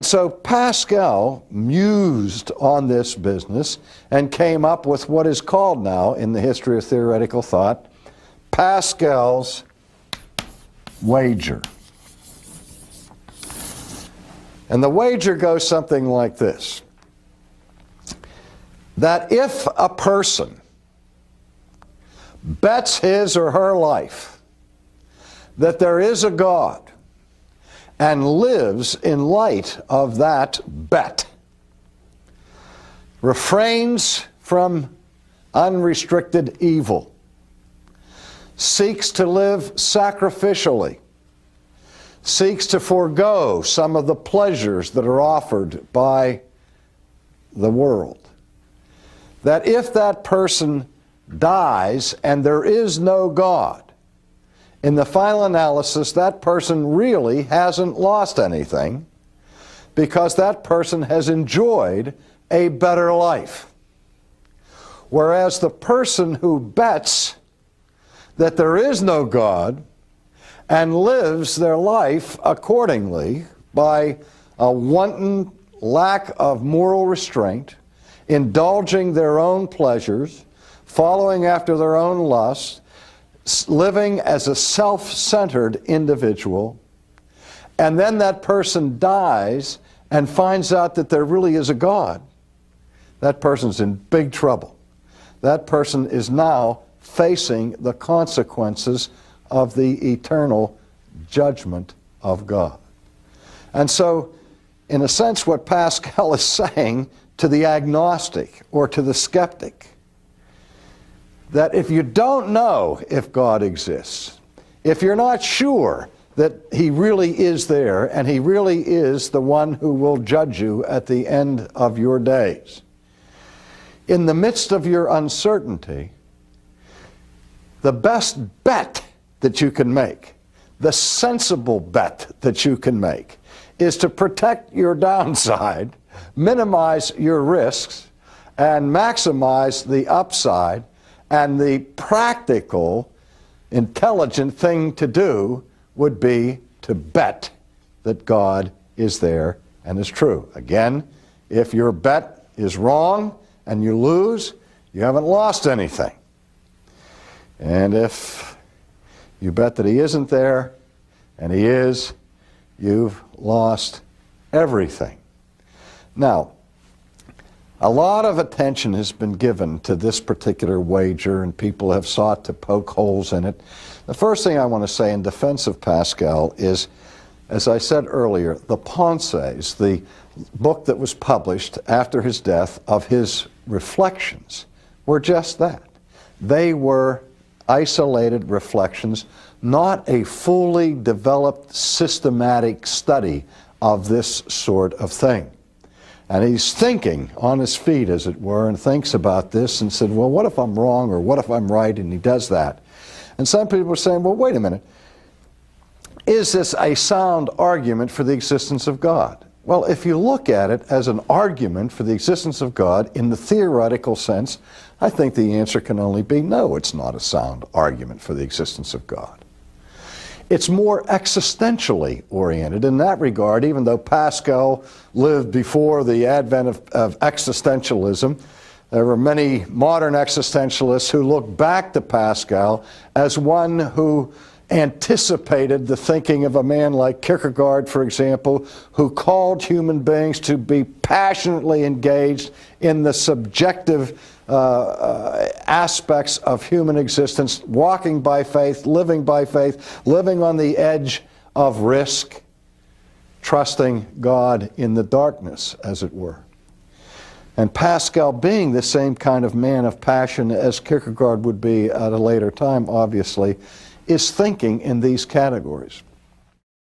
So Pascal mused on this business and came up with what is called now, in the history of theoretical thought, Pascal's wager. And the wager goes something like this: that if a person bets his or her life that there is a God and lives in light of that bet, refrains from unrestricted evil, seeks to live sacrificially, seeks to forego some of the pleasures that are offered by the world, that if that person dies and there is no God, in the final analysis, that person really hasn't lost anything, because that person has enjoyed a better life. Whereas the person who bets that there is no God and lives their life accordingly by a wanton lack of moral restraint, indulging their own pleasures, following after their own lusts, living as a self-centered individual, and then that person dies and finds out that there really is a God, that person's in big trouble. That person is now facing the consequences of the eternal judgment of God. And so, in a sense, what Pascal is saying to the agnostic or to the skeptic, that if you don't know if God exists, if you're not sure that He really is there and He really is the one who will judge you at the end of your days, in the midst of your uncertainty, the best bet that you can make, the sensible bet that you can make, is to protect your downside, minimize your risks, and maximize the upside. And the practical, intelligent thing to do would be to bet that God is there and is true. Again, if your bet is wrong and you lose, you haven't lost anything. And if you bet that He isn't there and He is, you've lost everything. Now, a lot of attention has been given to this particular wager, and people have sought to poke holes in it. The first thing I want to say in defense of Pascal is, as I said earlier, the Pensées, the book that was published after his death of his reflections, were just that. They were isolated reflections, not a fully developed systematic study of this sort of thing. And he's thinking on his feet, as it were, and thinks about this and said, well, what if I'm wrong, or what if I'm right? And he does that. And some people are saying, well, wait a minute. Is this a sound argument for the existence of God? Well, if you look at it as an argument for the existence of God in the theoretical sense, I think the answer can only be no, it's not a sound argument for the existence of God. It's more existentially oriented in that regard, even though Pascal lived before the advent of existentialism. There were many modern existentialists who look back to Pascal as one who anticipated the thinking of a man like Kierkegaard, for example, who called human beings to be passionately engaged in the subjective aspects of human existence, walking by faith, living on the edge of risk, trusting God in the darkness, as it were. And Pascal, being the same kind of man of passion as Kierkegaard would be at a later time, obviously, is thinking in these categories.